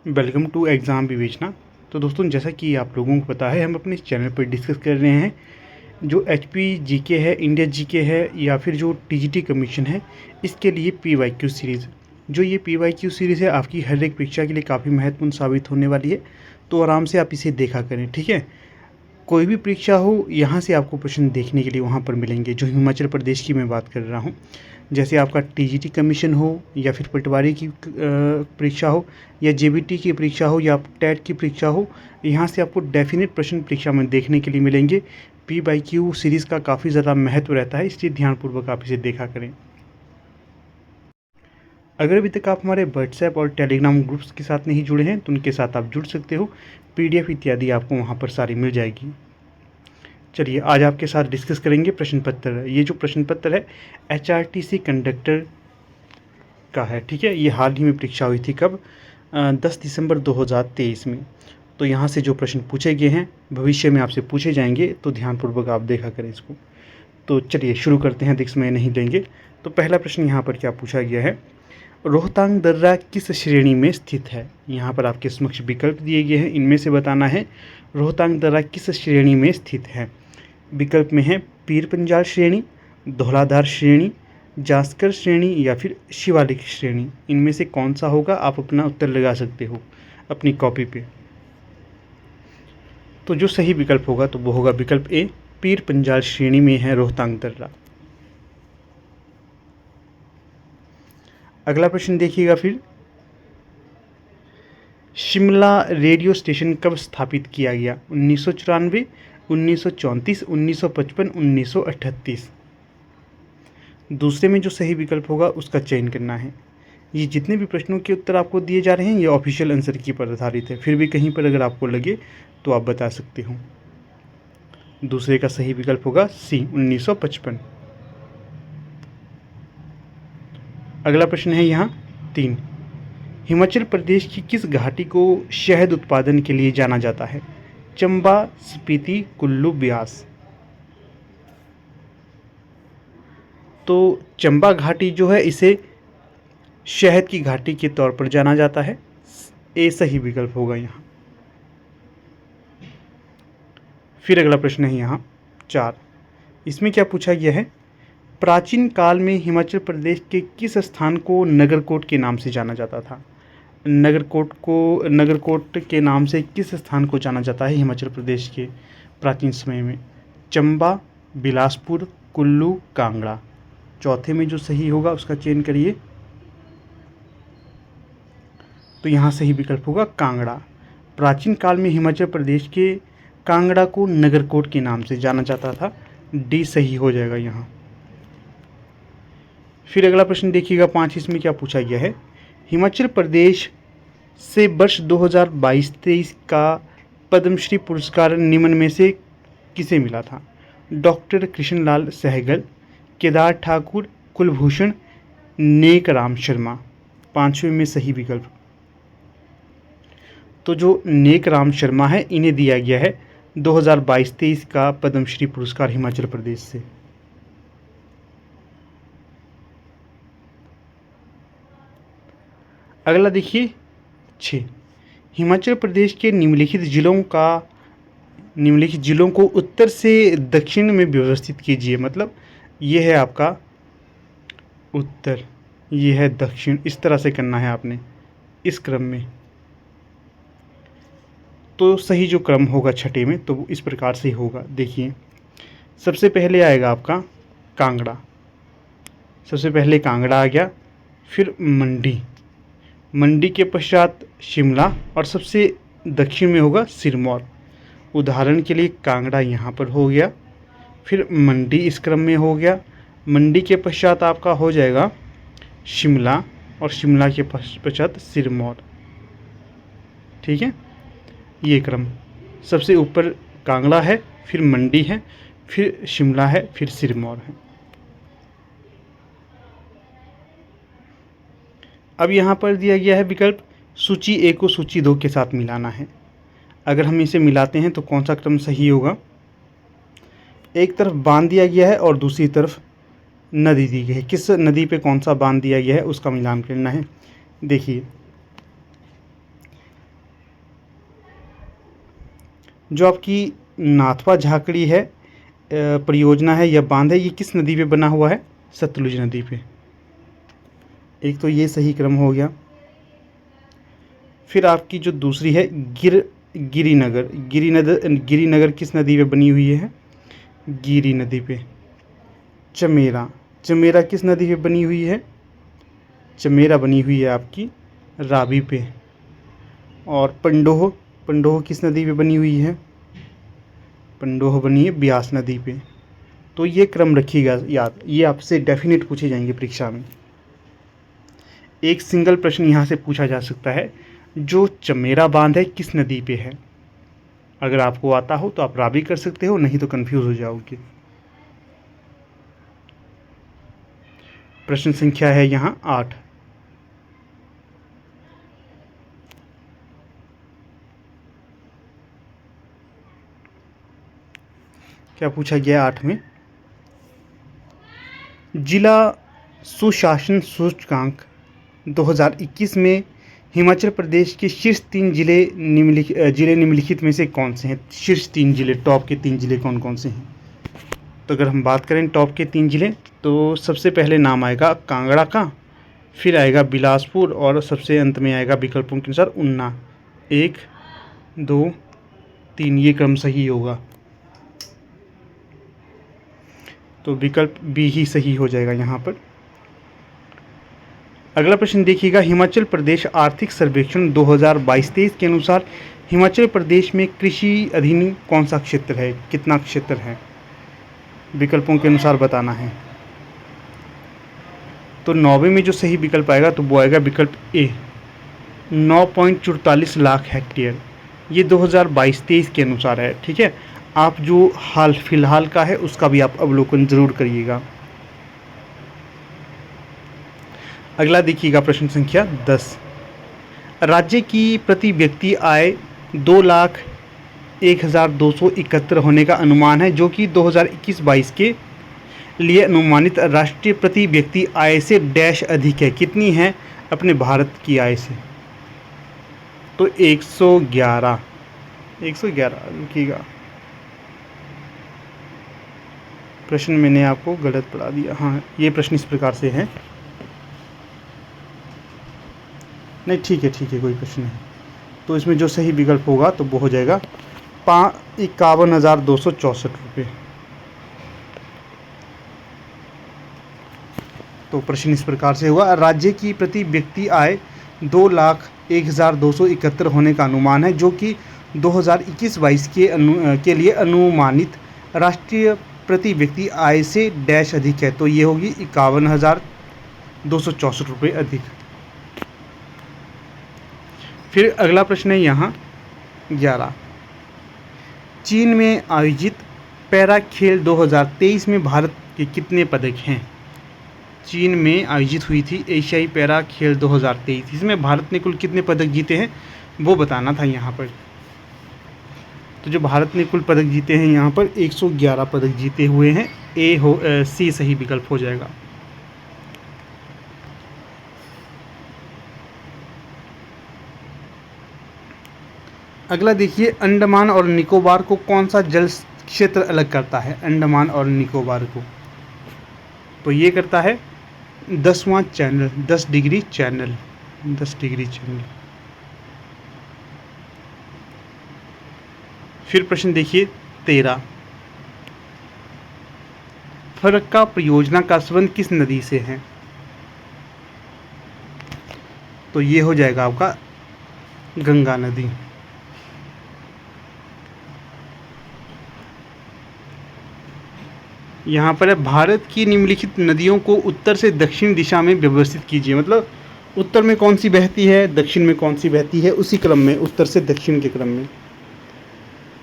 Welcome to exam विवेचना। तो दोस्तों, जैसा कि आप लोगों को पता है, हम अपने इस चैनल पर डिस्कस कर रहे हैं जो एचपी जीके है, इंडिया जीके है, या फिर जो टीजीटी कमीशन है, इसके लिए पीवाईक्यू सीरीज़। जो ये पीवाईक्यू सीरीज़ है, आपकी हर एक परीक्षा के लिए काफ़ी महत्वपूर्ण साबित होने वाली है। तो आराम से आप इसे देखा करें, ठीक है। कोई भी परीक्षा हो, यहाँ से आपको प्रश्न देखने के लिए वहाँ पर मिलेंगे। जो हिमाचल प्रदेश की मैं बात कर रहा हूँ, जैसे आपका टीजीटी कमीशन हो, या फिर पटवारी की परीक्षा हो, या जेबीटी की परीक्षा हो, या टेट की परीक्षा हो, यहाँ से आपको डेफिनेट प्रश्न परीक्षा में देखने के लिए मिलेंगे। पीवाईक्यू सीरीज़ का काफ़ी ज़्यादा महत्व रहता है, इसलिए ध्यानपूर्वक आप इसे देखा करें। अगर अभी तक आप हमारे व्हाट्सएप और टेलीग्राम ग्रुप्स के साथ नहीं जुड़े हैं, तो उनके साथ आप जुड़ सकते हो। पीडीएफ इत्यादि आपको वहाँ पर सारी मिल जाएगी। चलिए, आज आपके साथ डिस्कस करेंगे प्रश्न पत्र। ये जो प्रश्न पत्र है एचआरटीसी कंडक्टर का है, ठीक है। ये हाल ही में परीक्षा हुई थी, कब? 10 दिसंबर 2023 में। तो यहाँ से जो प्रश्न पूछे गए हैं, भविष्य में आपसे पूछे जाएंगे, तो ध्यानपूर्वक आप देखा करें इसको। तो चलिए शुरू करते हैं, अधिक समय नहीं लेंगे। तो पहला प्रश्न यहाँ पर क्या पूछा गया है, रोहतांग दर्रा किस श्रेणी में स्थित है? यहाँ पर आपके समक्ष विकल्प दिए गए हैं, इनमें से बताना है रोहतांग दर्रा किस श्रेणी में स्थित है। विकल्प में है पीर पंजाल श्रेणी, धौलाधार श्रेणी, जास्कर श्रेणी, या फिर शिवालिक श्रेणी। इनमें से कौन सा होगा, आप अपना उत्तर लगा सकते हो अपनी कॉपी पे। तो जो सही विकल्प होगा तो वो होगा विकल्प ए, पीर पंजाल श्रेणी में है रोहतांग दर्रा। अगला प्रश्न देखिएगा फिर, शिमला रेडियो स्टेशन कब स्थापित किया गया? 1994, 1934, 1955, 1938। दूसरे में जो सही विकल्प होगा उसका चयन करना है। ये जितने भी प्रश्नों के उत्तर आपको दिए जा रहे हैं, ये ऑफिशियल आंसर की पर आधारित है। फिर भी कहीं पर अगर आपको लगे तो आप बता सकते हो। दूसरे का सही विकल्प होगा सी, 1955। अगला प्रश्न है यहाँ 3, हिमाचल प्रदेश की किस घाटी को शहद उत्पादन के लिए जाना जाता है? चंबा, स्पीति, कुल्लू, ब्यास। तो चंबा घाटी जो है, इसे शहद की घाटी के तौर पर जाना जाता है। ए सही विकल्प होगा यहाँ। फिर अगला प्रश्न है यहाँ 4, इसमें क्या पूछा गया है, प्राचीन काल में हिमाचल प्रदेश के किस स्थान को नगरकोट के नाम से जाना जाता था? नगरकोट के नाम से किस स्थान को जाना जाता है हिमाचल प्रदेश के प्राचीन समय में? चंबा, बिलासपुर, कुल्लू, कांगड़ा। चौथे में जो सही होगा उसका चयन करिए। तो यहाँ सही विकल्प होगा कांगड़ा। प्राचीन काल में हिमाचल प्रदेश के कांगड़ा को नगरकोट के नाम से जाना जाता था। डी सही हो जाएगा यहाँ। फिर अगला प्रश्न देखिएगा 5, इसमें क्या पूछा गया है, हिमाचल प्रदेश से वर्ष 2022-23 का पद्मश्री पुरस्कार निम्न में से किसे मिला था? डॉक्टर कृष्णलाल सहगल, केदार ठाकुर, कुलभूषण, नेकराम शर्मा। 5वें में सही विकल्प। तो जो नेकराम शर्मा है, इन्हें दिया गया है 2022-23 का पद्मश्री पुरस्कार हिमाचल प्रदेश से। अगला देखिए 6, हिमाचल प्रदेश के निम्नलिखित जिलों को उत्तर से दक्षिण में व्यवस्थित कीजिए। मतलब ये है आपका उत्तर, ये है दक्षिण, इस तरह से करना है आपने, इस क्रम में। तो सही जो क्रम होगा छठे में, तो इस प्रकार से होगा। देखिए, सबसे पहले आएगा आपका कांगड़ा, सबसे पहले कांगड़ा आ गया, फिर मंडी के पश्चात शिमला, और सबसे दक्षिण में होगा सिरमौर। उदाहरण के लिए कांगड़ा यहाँ पर हो गया, फिर मंडी इस क्रम में हो गया, मंडी के पश्चात आपका हो जाएगा शिमला, और शिमला के पश्चात सिरमौर, ठीक है। ये क्रम, सबसे ऊपर कांगड़ा है, फिर मंडी है, फिर शिमला है, फिर सिरमौर है। अब यहाँ पर दिया गया है विकल्प, सूची ए को सूची 2 के साथ मिलाना है। अगर हम इसे मिलाते हैं तो कौन सा क्रम सही होगा? एक तरफ बांध दिया गया है और दूसरी तरफ नदी दी गई है। किस नदी पे कौन सा बांध दिया गया है उसका मिलान करना है। देखिए, जो आपकी नाथपा झाकड़ी है परियोजना है या बांध है, ये किस नदी पे बना हुआ है? सतलुज नदी पे। एक तो ये सही क्रम हो गया। फिर आपकी जो दूसरी है गिरिनगर किस नदी पे बनी हुई है? गिरी नदी पे। चमेरा किस नदी पे बनी हुई है? चमेरा बनी हुई है आपकी रावी पे। और पंडोह किस नदी पे बनी हुई है? पंडोह बनी है ब्यास नदी पे। तो ये क्रम रखिएगा याद, ये आपसे डेफिनेट पूछे जाएंगे परीक्षा में। एक सिंगल प्रश्न यहाँ से पूछा जा सकता है, जो चमेरा बांध है किस नदी पे है? अगर आपको आता हो तो आप रावी कर सकते हो, नहीं तो कंफ्यूज हो जाओगे। प्रश्न संख्या है यहाँ 8। क्या पूछा गया 8 में? जिला सुशासन सूचकांक 2021 में हिमाचल प्रदेश के शीर्ष 3 जिले निम्नलिखित में से कौन से हैं? शीर्ष 3 जिले, टॉप के 3 जिले कौन कौन से हैं? तो अगर हम बात करें टॉप के 3 जिले, तो सबसे पहले नाम आएगा कांगड़ा का, फिर आएगा बिलासपुर और सबसे अंत में आएगा विकल्पों के अनुसार ऊना। 1, 2, 3, ये क्रम सही होगा। तो विकल्प बी ही सही हो जाएगा यहाँ पर। अगला प्रश्न देखिएगा, हिमाचल प्रदेश आर्थिक सर्वेक्षण 2022-23 के अनुसार हिमाचल प्रदेश में कृषि अधीन कौन सा क्षेत्र है? कितना क्षेत्र है? विकल्पों के अनुसार बताना है। तो 9वें में जो सही विकल्प आएगा तो वो आएगा विकल्प ए, 9.44 लाख हेक्टेयर। ये 2022-23 के अनुसार है, ठीक है। आप जो हाल फिलहाल का है उसका भी आप अवलोकन जरूर करिएगा। अगला देखिएगा प्रश्न संख्या 10। राज्य की प्रति व्यक्ति आय 2,01,271 होने का अनुमान है, जो कि 2021-22 के लिए अनुमानित राष्ट्रीय प्रति व्यक्ति आय से डैश अधिक है। कितनी है अपने भारत की आय से? तो 111 रुकिएगा, प्रश्न मैंने आपको गलत पढ़ा दिया। हाँ, ये प्रश्न इस प्रकार से है। नहीं, ठीक है, कोई प्रश्न नहीं। तो इसमें जो सही विकल्प होगा तो वो हो जाएगा 51,264 रुपये। तो प्रश्न इस प्रकार से हुआ, राज्य की प्रति व्यक्ति आय 2,01,271 होने का अनुमान है, जो कि 2021-22 के लिए अनुमानित राष्ट्रीय प्रति व्यक्ति आय से डैश अधिक है। तो ये होगी 51,264 रुपये अधिक। फिर अगला प्रश्न है यहाँ 11। चीन में आयोजित पैरा खेल 2023 में भारत के कितने पदक हैं? चीन में आयोजित हुई थी एशियाई पैरा खेल 2023, इसमें भारत ने कुल कितने पदक जीते हैं वो बताना था यहाँ पर। तो जो भारत ने कुल पदक जीते हैं यहाँ पर 111 पदक जीते हुए हैं। सी सही विकल्प हो जाएगा। अगला देखिए, अंडमान और निकोबार को कौन सा जल क्षेत्र अलग करता है? अंडमान और निकोबार को, तो ये करता है 10वां चैनल, 10 डिग्री चैनल। फिर प्रश्न देखिए 13। फरक्का परियोजना का संबंध किस नदी से है? तो ये हो जाएगा आपका गंगा नदी। यहाँ पर है, भारत की निम्नलिखित नदियों को उत्तर से दक्षिण दिशा में व्यवस्थित कीजिए। मतलब उत्तर में कौन सी बहती है, दक्षिण में कौन सी बहती है, उसी क्रम में, उत्तर से दक्षिण के क्रम में।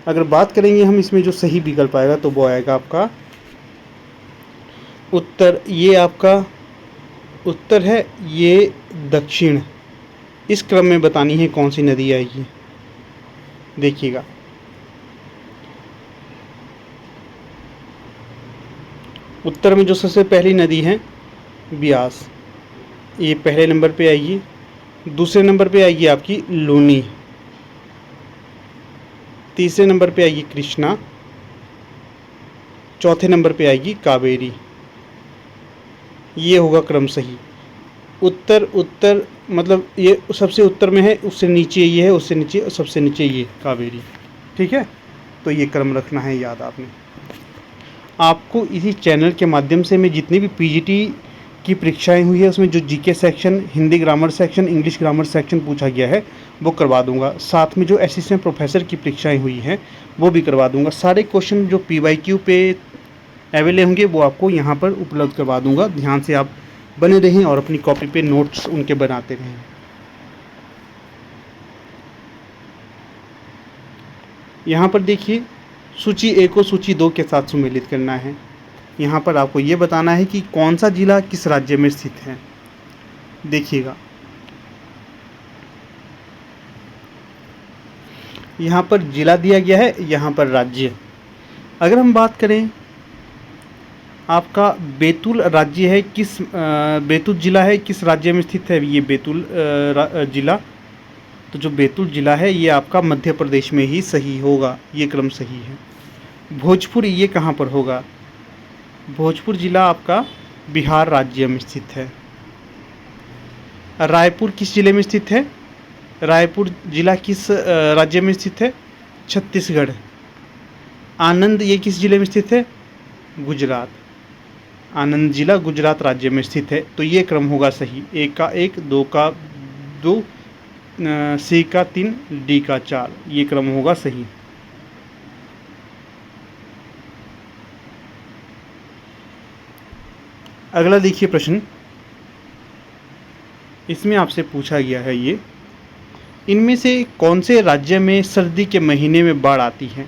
अगर बात करेंगे हम इसमें जो सही विकल्प आएगा तो वो आएगा आपका उत्तर। ये आपका उत्तर है, ये दक्षिण। इस क्रम में बतानी है कौन सी नदी आएगी। देखिएगा, उत्तर में जो सबसे पहली नदी है ब्यास, ये पहले नंबर पे आएगी। दूसरे नंबर पे आएगी आपकी लूनी। तीसरे नंबर पे आएगी कृष्णा, चौथे नंबर पे आएगी कावेरी। ये होगा क्रम सही। उत्तर उत्तर मतलब ये सबसे उत्तर में है, उससे नीचे ये है, उससे नीचे, सबसे नीचे ये कावेरी। ठीक है, तो ये क्रम रखना है याद आपने। आपको इसी चैनल के माध्यम से मैं जितनी भी पीजीटी की परीक्षाएं हुई है उसमें जो GK section, Hindi grammar section, English grammar section पूछा गया है वो करवा दूंगा। साथ में जो असिस्टेंट प्रोफेसर की परीक्षाएं हुई हैं वो भी करवा दूंगा। सारे क्वेश्चन जो PYQ पे अवेलेबल होंगे वो आपको यहाँ पर उपलब्ध करवा दूंगा। ध्यान से आप बने रहें और अपनी कॉपी पे नोट्स उनके बनाते रहें। यहाँ पर देखिए, सूची 1 को सूची 2 के साथ सुमेलित करना है। यहाँ पर आपको ये बताना है कि कौन सा जिला किस राज्य में स्थित है। देखिएगा, यहाँ पर जिला दिया गया है, यहाँ पर राज्य। अगर हम बात करें आपका बैतूल राज्य है किस बैतूल जिला है किस राज्य में स्थित है, ये बैतूल जिला। तो जो बैतूल जिला है ये आपका मध्य प्रदेश में ही सही होगा, ये क्रम सही है। भोजपुर ये कहाँ पर होगा, भोजपुर जिला आपका बिहार राज्य में स्थित है। रायपुर किस जिले में स्थित है, रायपुर जिला किस राज्य में स्थित है, छत्तीसगढ़। आनंद ये किस जिले में स्थित है, गुजरात। आनंद जिला गुजरात राज्य में स्थित है। तो ये क्रम होगा सही, 1 का 1, 2 का 2, C का 3, D का 4, ये क्रम होगा सही। अगला देखिए प्रश्न, इसमें आपसे पूछा गया है ये, इनमें से कौन से राज्य में सर्दी के महीने में बाढ़ आती है।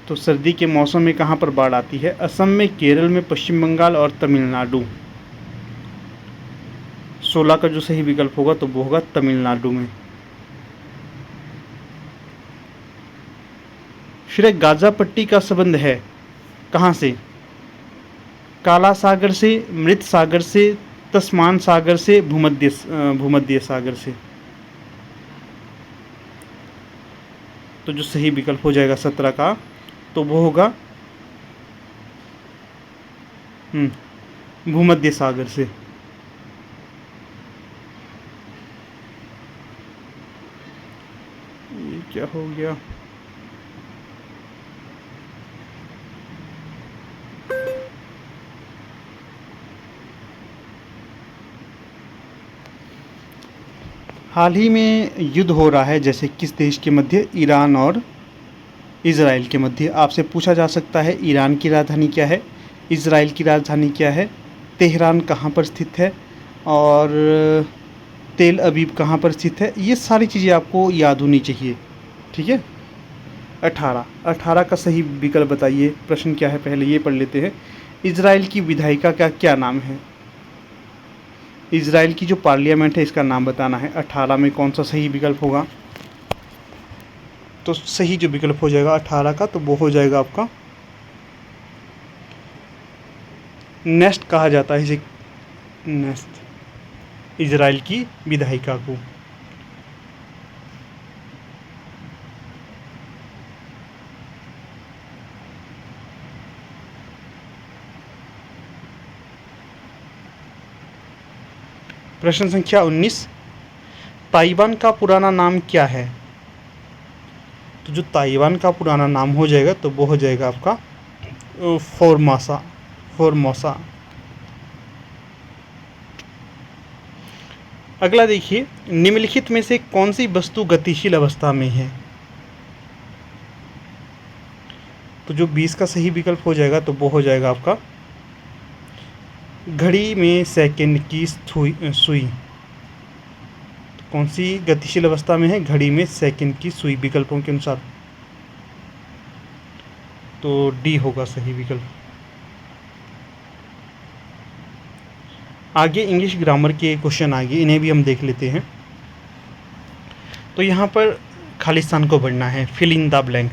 तो सर्दी के मौसम में कहाँ पर बाढ़ आती है, असम में, केरल में, पश्चिम बंगाल और तमिलनाडु। 16 का जो सही विकल्प होगा तो वो होगा तमिलनाडु में। फिर गाजा पट्टी का संबंध है कहाँ से, काला सागर से, मृत सागर से, तस्मान सागर से, भूमध्य सागर से। तो जो सही विकल्प हो जाएगा 17 का तो वो होगा भूमध्य सागर से। ये क्या हो गया, हाल ही में युद्ध हो रहा है जैसे किस देश के मध्य, ईरान और इज़राइल के मध्य। आपसे पूछा जा सकता है ईरान की राजधानी क्या है, इज़राइल की राजधानी क्या है, तेहरान कहाँ पर स्थित है और तेल अवीव कहाँ पर स्थित है। ये सारी चीज़ें आपको याद होनी चाहिए। ठीक है, 18 का सही विकल्प बताइए। प्रश्न क्या है पहले ये पढ़ लेते हैं। इज़राइल की विधायिका का क्या नाम है, इज़राइल की जो पार्लियामेंट है इसका नाम बताना है। 18 में कौन सा सही विकल्प होगा, तो सही जो विकल्प हो जाएगा 18 का तो वो हो जाएगा आपका नेस्ट कहा जाता है इसे, नेस्ट, इज़राइल की विधायिका को। प्रश्न संख्या 19, ताइवान का पुराना नाम क्या है। तो जो ताइवान का पुराना नाम हो जाएगा तो वो हो जाएगा आपका फोर्मोसा। अगला देखिए, निम्नलिखित में से कौन सी वस्तु गतिशील अवस्था में है। तो जो 20 का सही विकल्प हो जाएगा तो वो हो जाएगा आपका घड़ी में सेकंड की सुई। तो कौन सी गतिशील अवस्था में है, घड़ी में सेकंड की सुई, विकल्पों के अनुसार तो डी होगा सही विकल्प। आगे इंग्लिश ग्रामर के क्वेश्चन आगे, इन्हें भी हम देख लेते हैं। तो यहाँ पर खाली स्थान को भरना है, fill in the blank.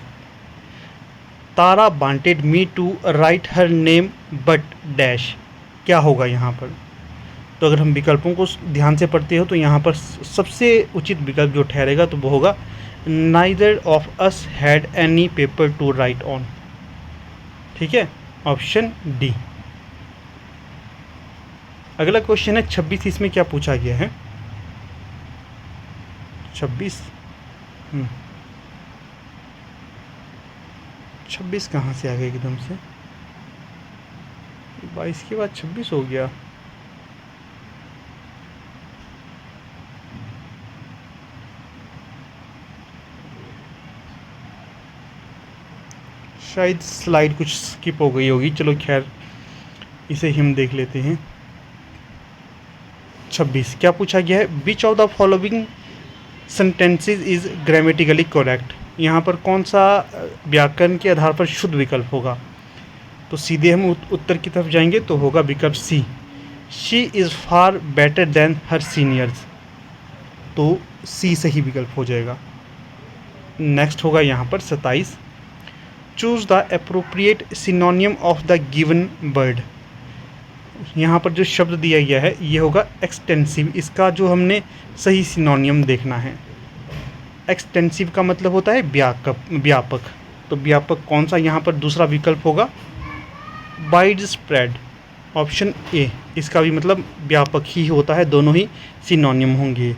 Tara wanted me to write her name but dash, क्या होगा यहाँ पर। तो अगर हम विकल्पों को ध्यान से पढ़ते हो तो यहाँ पर सबसे उचित विकल्प जो ठहरेगा तो वो होगा neither of us had any paper two right on. ठीक है, ऑप्शन डी। अगला क्वेश्चन है 26। इसमें क्या पूछा गया है? 26 26 कहाँ से आ गया एकदम से? 22 के बाद 26 हो गया। शायद स्लाइड कुछ स्किप हो गई होगी। चलो खैर, इसे हम देख लेते हैं। 26 क्या पूछा गया है? Which of the following sentences is grammatically correct. यहाँ पर कौन सा व्याकरण के आधार पर शुद्ध विकल्प होगा? तो सीधे हम उत्तर की तरफ जाएंगे तो होगा विकल्प C, she is far better than her seniors. तो सी सही विकल्प हो जाएगा। नेक्स्ट होगा यहाँ पर 27, choose the appropriate सिनोनियम of the given word. यहाँ पर जो शब्द दिया गया है ये होगा एक्सटेंसिव। इसका जो हमने सही सिनोनियम देखना है। एक्सटेंसिव का मतलब होता है व्यापक। तो व्यापक कौन सा यहाँ पर दूसरा विकल्प होगा? Wide spread, option A. इसका भी मतलब व्यापक ही होता है, दोनों ही सिनोनियम होंगे।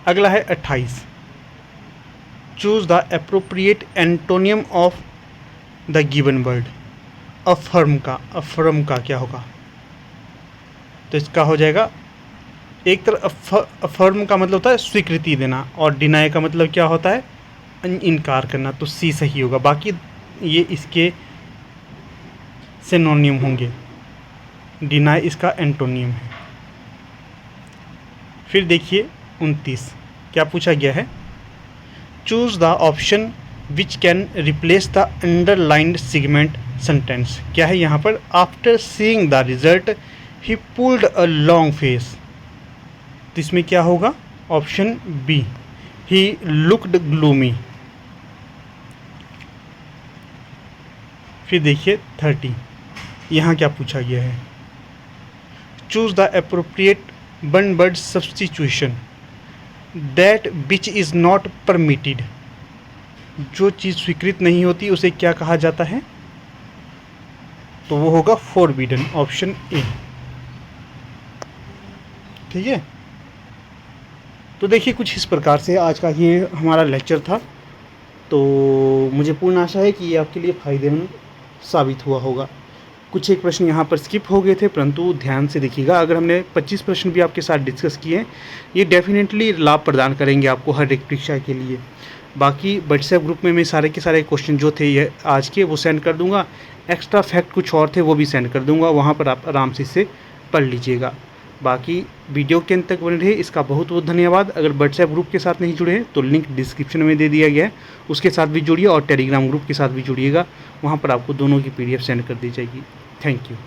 अगला है 28, choose the appropriate antonym of the given word. Affirm का क्या होगा? तो इसका हो जाएगा, एक तरफ अफर्म का मतलब होता है स्वीकृति देना और डिनाई का मतलब क्या होता है? इनकार करना। तो सी सही होगा। बाकी ये इसके सिनोनियम होंगे। डिनाई इसका एंटोनियम है। फिर देखिए 29 क्या पूछा गया है? Choose the option which can replace the underlined segment sentence. क्या है यहाँ पर? After seeing the result he pulled a long face. तो इसमें क्या होगा? Option B, he looked gloomy. फिर देखिए 30, यहाँ क्या पूछा गया है? Choose the appropriate one word substitution that which is not permitted. जो चीज़ स्वीकृत नहीं होती उसे क्या कहा जाता है? तो वो होगा फॉरबिडन, ऑप्शन ए। ठीक है, तो देखिए कुछ इस प्रकार से आज का ये हमारा लेक्चर था। तो मुझे पूर्ण आशा है कि ये आपके लिए फ़ायदेमंद साबित हुआ होगा। कुछ एक प्रश्न यहाँ पर स्किप हो गए थे, परंतु ध्यान से देखिएगा। अगर हमने 25 प्रश्न भी आपके साथ डिस्कस किए हैं, ये डेफिनेटली लाभ प्रदान करेंगे आपको हर एक परीक्षा के लिए। बाकी व्हाट्सएप ग्रुप में मैं सारे के सारे क्वेश्चन जो थे ये आज के वो सेंड कर दूंगा। एक्स्ट्रा फैक्ट कुछ और थे वो भी सेंड कर दूंगा, वहाँ पर आप आराम से इसे पढ़ लीजिएगा। बाकी वीडियो के अंत तक बने रहे, इसका बहुत बहुत धन्यवाद। अगर व्हाट्सएप ग्रुप के साथ नहीं जुड़े हैं तो लिंक डिस्क्रिप्शन में दे दिया गया है, उसके साथ भी जुड़िए और टेलीग्राम ग्रुप के साथ भी जुड़िएगा। वहाँ पर आपको दोनों की PDF सेंड कर दी जाएगी। Thank you.